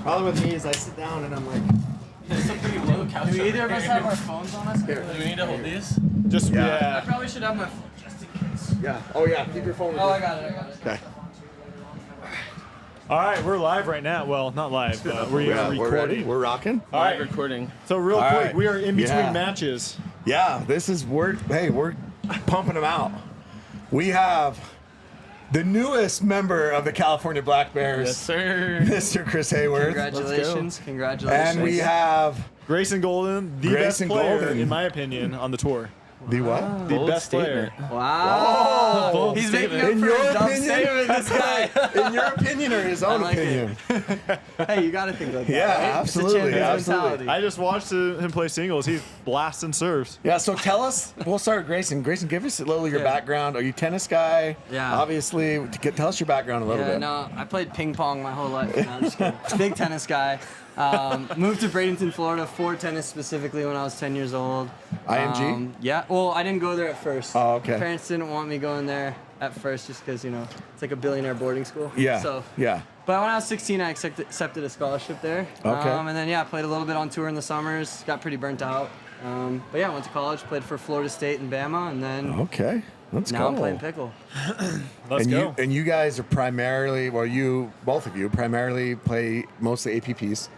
Problem with me is I sit down and I'm like... It's a pretty low couch. Do either of us have our phones on us? Here. Do we need to hold these? Just, I probably should have my phone just in case. Yeah. Oh, yeah. Keep your phone with you. I got it. Okay. All right, we're live right now. Well, not live, but we're recording. We're ready. We're rocking. All right, recording. So real All quick, right. we are in between matches. Yeah, we're pumping them out. We have the newest member of the California Black Bears. Yes, sir. Mr. Chris Haworth. Congratulations. And we have Grayson Goldin, the best player, in my opinion, on the tour. the what? The best player. Wow. Oh, He's making up in for your a dumb opinion? statement, this guy. In your opinion or his own like opinion? Hey, you got to think like that. Yeah, right? absolutely, It's a champion's absolutely. mentality. I just watched him play singles. He's blasting serves. Yeah, so tell us, we'll start with Grayson. Grayson, give us a little of your background. Are you a tennis guy? Yeah. Obviously, tell us your background a little bit. No, I played ping pong my whole life. No, I'm just kidding. Big tennis guy. Moved to Bradenton, Florida for tennis specifically when I was 10 years old. IMG? Yeah. Well, I didn't go there at first. Oh, okay. My parents didn't want me going there at first just because, it's like a billionaire boarding school. Yeah. So, yeah. but when I was 16, I accepted a scholarship there. Okay. And then, I played a little bit on tour in the summers. Got pretty burnt out. But yeah, I went to college, played for Florida State and Bama, and then Okay. Let's now go. I'm playing pickle. Let's go. And you guys are primarily, both of you, primarily play mostly APPs.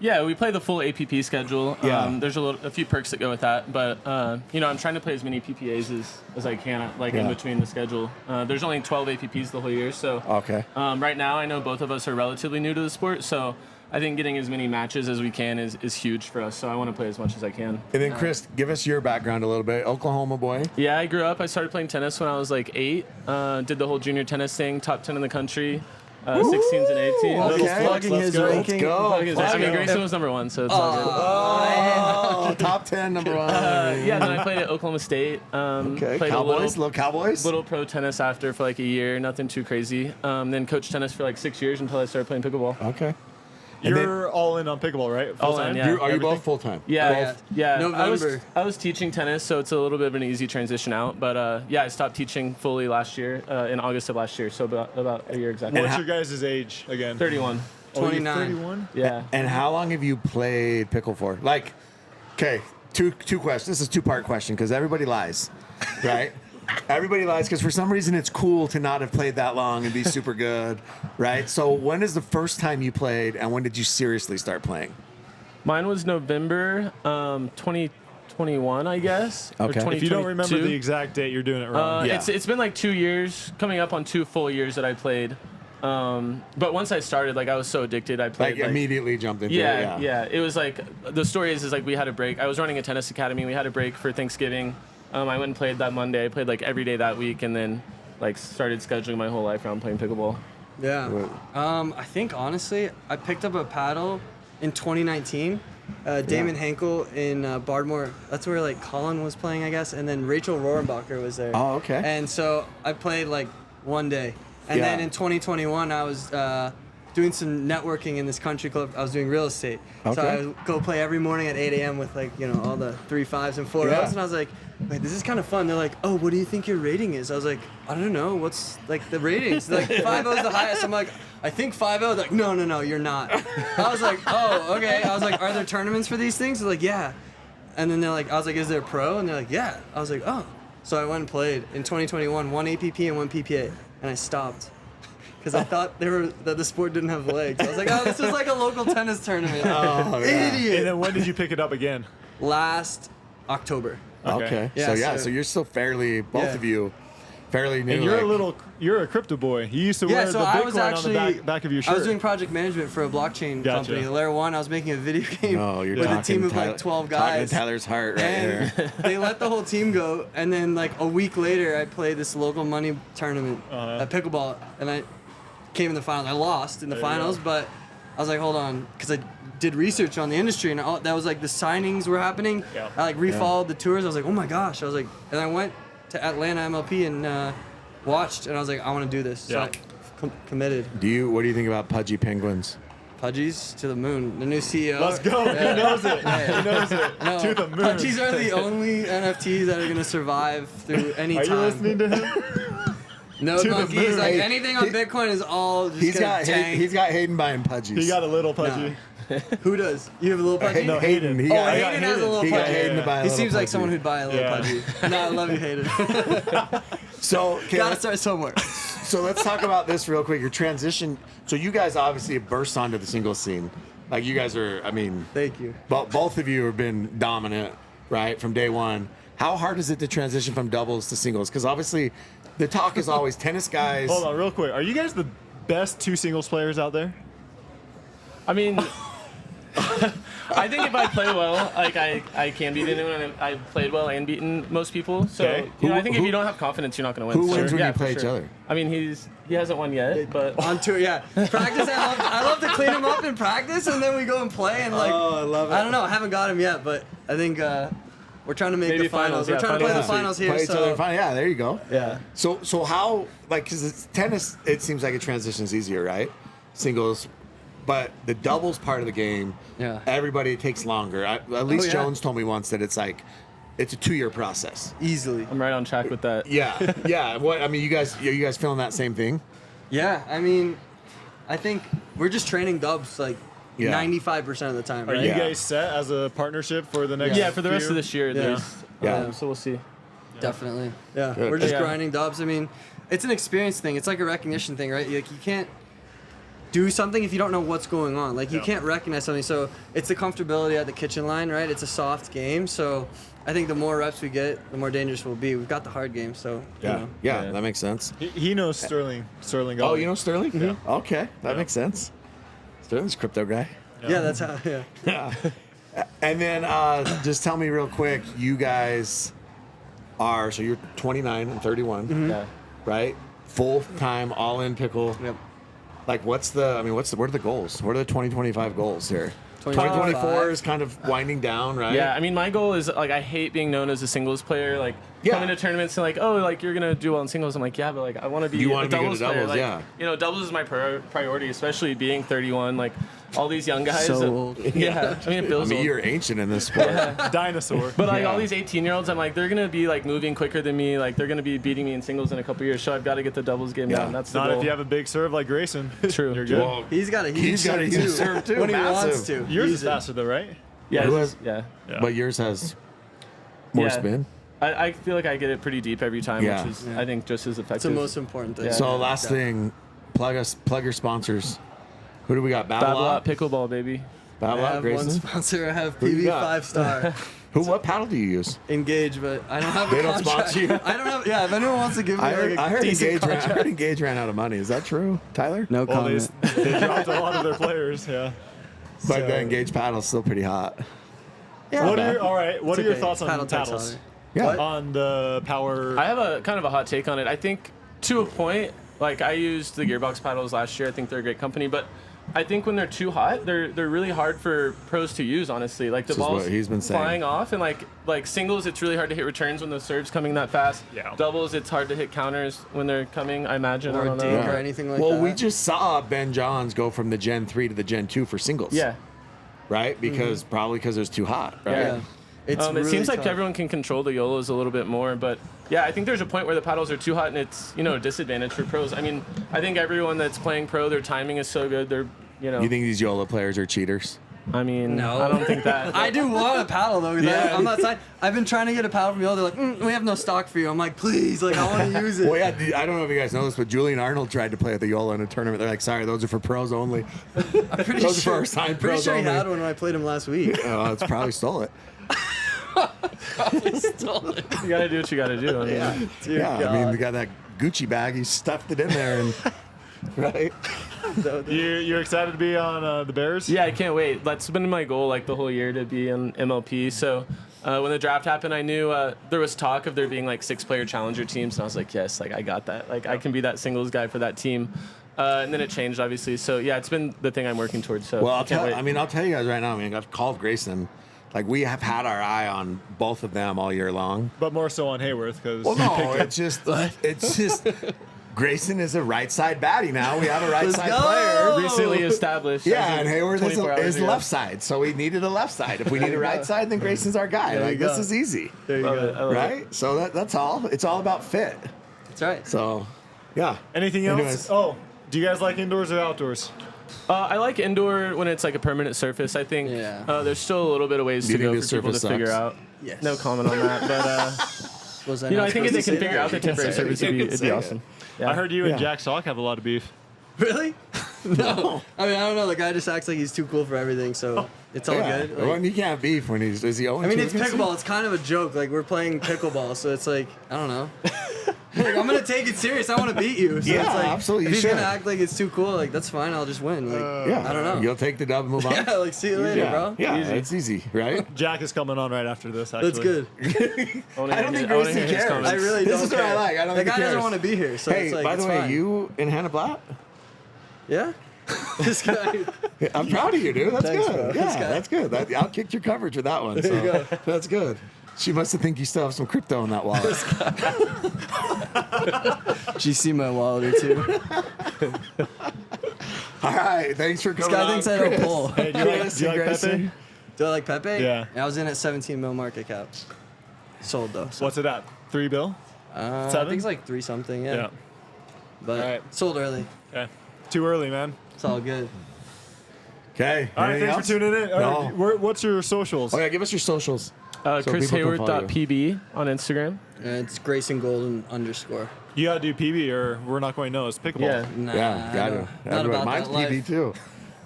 Yeah, we play the full APP schedule. Yeah. There's a few perks that go with that, but I'm trying to play as many PPAs as I can, in between the schedule. There's only 12 APPs the whole year, so Okay. right now I know both of us are relatively new to the sport, so I think getting as many matches as we can is huge for us. So I want to play as much as I can. And then Chris, give us your background a little bit. Oklahoma boy. Yeah, I grew up. I started playing tennis when I was like 8. Did the whole junior tennis thing, top 10 in the country. 16s and 18s. Okay. Plugging his Let's ranking. go. I mean, Grayson was number 1, so it's all good. Oh, top 10, number 1. Yeah, then I played at Oklahoma State. Okay, Played Cowboys, little Cowboys. little pro tennis after for like a year, nothing too crazy. Then coached tennis for like 6 years until I started playing pickleball. Okay. You're all in on pickleball, right? All in, yeah. Are you both full time? Yeah, yeah. November. I was teaching tennis, so it's a little bit of an easy transition out. But I stopped teaching fully last year, in August of last year, so about a year exactly. What's your guys' age again? 31. 29. 31? Yeah. And how long have you played pickle for? Like, okay, two questions. This is a two-part question because everybody lies, right? Everybody lies because for some reason it's cool to not have played that long and be super good, right? So when is the first time you played and when did you seriously start playing? Mine was November 2021, I guess. Okay. Or If you don't remember 2022. the exact date, you're doing it wrong. Yeah. It's been like 2 years, coming up on 2 full years that I played. But once I started, I was so addicted, I played Immediately jumped into it. Yeah. It was the story is we had a break. I was running a tennis academy. We had a break for Thanksgiving. I went and played that Monday. I played every day that week, and then started scheduling my whole life around playing pickleball. Yeah. I think honestly, I picked up a paddle in 2019. Damon Henkel in Bardmore. That's where Colin was playing, I guess, and then Rachel Rohrenbacher was there. Oh, okay. And so I played one day, and then in 2021 I was doing some networking in this country club. I was doing real estate, so I would go play every morning at 8 a.m. with all the 3 5s and 4 0s, and I was like, wait, this is kind of fun. They're like, oh, what do you think your rating is? I was like, I don't know. What's the ratings? 5-0 is the highest. I'm like, I think 5-0. They're like, no, you're not. I was like, oh, okay. I was like, are there tournaments for these things? They're like, yeah. And then I was like, is there a pro? And they're like, yeah. I was like, oh. So I went and played in 2021, 1 APP and 1 PPA, and I stopped. Because I thought that the sport didn't have legs. I was like, oh, this is like a local tennis tournament. Oh, yeah. Idiot. And then when did you pick it up again? Last October. Okay. Yeah, So you're still both of you, fairly new. And you're a crypto boy. You used to wear the I was Bitcoin actually, on the back of your shirt. I was doing project management for a blockchain company, Layer 1. I was making a video game with a team of 12 guys. Talking to Tyler's heart right and here. they let the whole team go, and then a week later, I played this local money tournament at Pickleball, and I came in the finals. I lost in the finals, but I was like, hold on, because I did research on the industry, and that was the signings were happening. Yeah. I refollowed the tours. I was like, oh my gosh. I was like, and I went to Atlanta MLP and watched, and I was like, I want to do this. So I committed. What do you think about Pudgy Penguins? Pudgies to the moon. The new CEO. Let's go. He knows it. He knows it. No, To the moon. Pudgies are the only NFTs that are going to survive through any Are time. you listening to him? No To the monkeys. moon. Like Hey, anything on Bitcoin is all just He's gonna got tank. he's got Hayden buying pudgies. He got a little pudgy. Who does? You have a little pudgy? No, Hayden. He Oh, got, Hayden has a little he got pudgy. Hayden to buy a He little seems like pudgy. someone who'd buy a little Yeah. pudgy. No, I love you, Hayden. So okay, Gotta start somewhere. so let's talk about this real quick. Your transition. So you guys obviously have burst onto the singles scene. Like you guys are. I mean, Thank you. but both of you have been dominant, right, from day one. How hard is it to transition from doubles to singles? Because obviously, the talk is always tennis guys. Hold on, real quick. Are you guys the best 2 singles players out there? I mean, I think if I play well, like I can beat anyone. And I've played well and beaten most people. So Okay. I think if Who- you don't have confidence, you're not going to win. Who wins So, when yeah, you play for each sure. other? I mean, he hasn't won yet, but On tour, yeah. Practice, I love to clean him up in practice, and then we go and play. And like, Oh, I love it. I don't know. I haven't got him yet, but I think we're trying to make Maybe the finals. finals, We're yeah, trying to play the finals finals here. Play each other So in final. Yeah, there you go. yeah. So how, like, because it's tennis, it seems like a transition is easier, right? Singles, but the doubles part of the game, Yeah. everybody, it takes longer. At least yeah. Jones told me once that it's like, it's a 2-year process. Easily. I'm right on track with that. Yeah, yeah. What I mean, you guys feeling that same thing? Yeah, I mean, I think we're just training dubs like Yeah. 95% of the time, Are right? you Yeah. guys set as a partnership for the next Yeah, for the rest few? of this year, at Yeah. least. Yeah. So we'll see. Definitely. Yeah. Good. We're just Yeah. grinding dubs. I mean, it's an experience thing. It's like a recognition thing, right? Like you can't do something if you don't know what's going on. Like you Yeah. can't recognize something. So it's the comfortability at the kitchen line, right? It's a soft game. So I think the more reps we get, the more dangerous we'll be. We've got the hard game, so you know. Yeah, Yeah. that makes sense. He knows Sterling. Sterling. Oh, Goldin. you know Sterling? Yeah. Okay, that Yeah. makes sense. Sterling's a crypto guy. Yeah, that's how. Yeah. Yeah. And then just tell me real quick, you guys are, so you're 29 and 31, Yeah. right? Full time, all in pickle. Yep. Like, what are the goals? What are the 2025 goals here? 2025. 2024 is kind of winding down, right? Yeah, I mean, my goal is like I hate being known as a singles player. Like Yeah. coming to tournaments and like, oh, like you're gonna do well in singles. I'm like, yeah, but like I want to be You a wanna be good at doubles player. doubles, Like, yeah. You know, doubles is my priority, especially being 31. Like all these young guys. So that- old. Yeah, I mean, it I feels mean, old. you're ancient in this sport. Dinosaur. But like Yeah. all these 18-year-olds, I'm like, they're gonna be like moving quicker than me. Like they're gonna be beating me in singles in a couple years. So I've got to get the doubles game Yeah. down. That's the Not goal. if you have a big serve like Grayson. True. You're good. Well, He's got a huge He's got a huge serve, too. When he Massive. wants to. Yours is Easy. faster though, right? yeah, Who it's has- just- yeah. Yeah. but yours has more Yeah. spin. I feel like I get it pretty deep every time, Yeah. which is Yeah. I think just as effective. It's the most important thing. Yeah. So last thing, plug your sponsors. Who do we got? Battle Babylot Pickleball, baby. I Battle have one Grayson. sponsor. I have Who you PV got? 5-star. What paddle do you use? Engage, but I don't have a They don't contract. sponsor you? I don't have. Yeah, if anyone wants to give me I like a heard decent Engage ran, I contract. heard Engage ran out of money. Is that true, Tyler? No Well, comment. they dropped a lot of their players. Yeah. But the Engage paddle's still pretty hot. Yeah. What are It's your okay. thoughts on Paddle takes paddles? hotter. Yeah. What? On the power. I have a kind of a hot take on it. I think to a point, like I used the Gearbox paddles last year. I think they're a great company, but I think when they're too hot, they're really hard for pros to use. Honestly, like the This is ball's what he's been saying. flying off, and like singles, it's really hard to hit returns when the serve's coming that fast. Yeah. Doubles, it's hard to hit counters when they're coming. I imagine. I Or don't know. dink or anything like well, that. we just saw Ben Johns go from the Gen 3 to the Gen 2 for singles. Yeah. Right? Because probably because it was too hot. Right? Yeah. It's It really seems like tough. everyone can control the YOLOs a little bit more, but yeah, I think there's a point where the paddles are too hot and it's a disadvantage for pros. I mean, I think everyone that's playing pro, their timing is so good. They're You think these YOLO players are cheaters? I mean, No. I don't think that. I do want a paddle though. 'Cause Yeah. I'm outside. I've been trying to get a paddle from y'all. They're like, we have no stock for you. I'm like, please, like I want to use it. Well, yeah, I don't know if you guys know this, but Julian Arnold tried to play at the YOLO in a tournament. They're like, sorry, those are for pros only. I'm pretty those are sure. for assigned Pretty pros sure he only. had one when I played him last week. Oh, it's probably stole it. You gotta do what you gotta do. I mean, Dear Yeah, I God. mean, we got that Gucci bag. He stuffed it in there, and right. You're excited to be on the Bears? Yeah, I can't wait. That's been my goal like the whole year to be in MLP. So when the draft happened, I knew there was talk of there being like 6-player challenger teams, and I was like, yes, like I got that. Like I can be that singles guy for that team. And then it changed, obviously. So yeah, it's been the thing I'm working towards. So Well, I can't wait. I'll tell you guys right now. I mean, I've called Grayson. Like, we have had our eye on both of them all year long. But more so on Haworth because. Well, no, it's just Grayson is a right side baddie now. We have a right side go! player. Recently established. Yeah, as of and Haworth 24 hours is ago. left side, so we needed a left side. If we need a right side, then Grayson's our guy. There Like, you this go. is easy, There you Love go. it. I love it. right? So that's all. It's all about fit. That's right. So Yeah. Anything else? Anyways. Oh, do you guys like indoors or outdoors? I like indoor when it's like a permanent surface. I think there's still a little bit of ways to Meaning go the for people to surface figure sucks. out. Yes. No comment on that, but I think if they can figure out the temporary surface, it'd be awesome. Yeah. I heard you and Jack Salk have a lot of beef. Really? No. I mean, I don't know. The guy just acts like he's too cool for everything, so it's all good. Like, Well, you can't beef when is he 0-2? I mean, it's pickleball. It's kind of a joke. Like, we're playing pickleball, so it's like, I don't know. Like, I'm gonna take it serious. I want to beat you. So Yeah, it's like, absolutely, If you he's gonna should. act like it's too cool, like that's fine. I'll just win. Like, I don't know. You'll take the dub and move on. Yeah, like see you later, bro. Yeah, it's easy, right? Jack is coming on right after this, actually. That's good. I don't think Grayson cares. I really don't. This is what I like. I don't The think guy he doesn't cares. want to be here, so Hey, it's like, by the it's way, fine. you and Hannah Blatt? Yeah. This guy. I'm proud of you, dude. That's Thanks, good. bro. Yeah, This guy. that's good. I outkicked your coverage with that one. There you So go. that's good. She must have think you still have some crypto in that wallet. Did you see my wallet or two? All right, thanks for This coming guy on, thinks I don't Chris. pull. Hey, do you like Pepe? Grayson. Do I like Pepe? Yeah. I was in at 17 mil market cap. Sold though. So. What's it at? 3 bill? I 7? think it's like 3 something. Yeah. Yeah. But All right. sold early. Okay. Too early, man. It's all good. Okay. All right, anything thanks else? for tuning in. All No. right, what's your socials? Oh yeah, give us your socials. Chris people can follow Haworth.pb on Instagram. It's Grayson Goldin _. You gotta do PB or we're not going to know. It's pickleball. Yeah. Nah, Yeah, got I it. don't- Not about Mine's that life. PB too.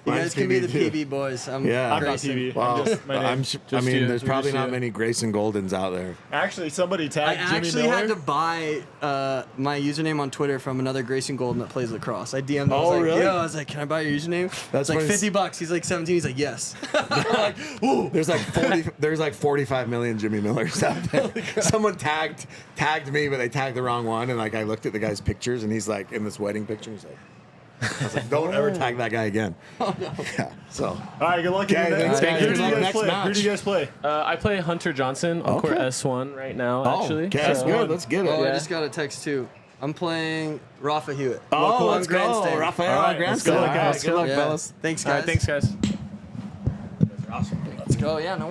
You Mine's guys can be the too. PB boys. I'm Yeah. I'm not Grayson. PB. Wow. Just my name. I mean, you. there's We're probably just not you. many Grayson Goldins out there. Actually, somebody I tagged Jimmy actually Miller. had to buy my username on Twitter from another Grayson Golden that plays lacrosse. I DM'd him. I was Oh, like, really? Yo, I was like, can I buy your username? That's It's like when it's- $50. He's like 17. He's like, yes. I'm like, ooh. There's like 40. There's like 45 million Jimmy Millers out there. Someone tagged me, but they tagged the wrong one. And like I looked at the guy's pictures, and he's like in this wedding picture. He's like, I was like, don't ever tag that guy again. Oh no. Yeah. So. All right, good luck. Okay, thanks, guys. Who Good do luck you guys next play? match. Who do you guys play? I play Hunter Johnson on court Okay. S1 right now, actually. Okay, that's So- good. Let's get it. Oh, I Yeah. just got a text too. I'm playing Rafa Hewitt. Oh, Local let's on Grandstand. go, Rafael All right, on let's go, Grandstand. guys. Good luck, Yeah. fellas. Thanks, All guys. right, thanks, guys. Let's go. Yeah, no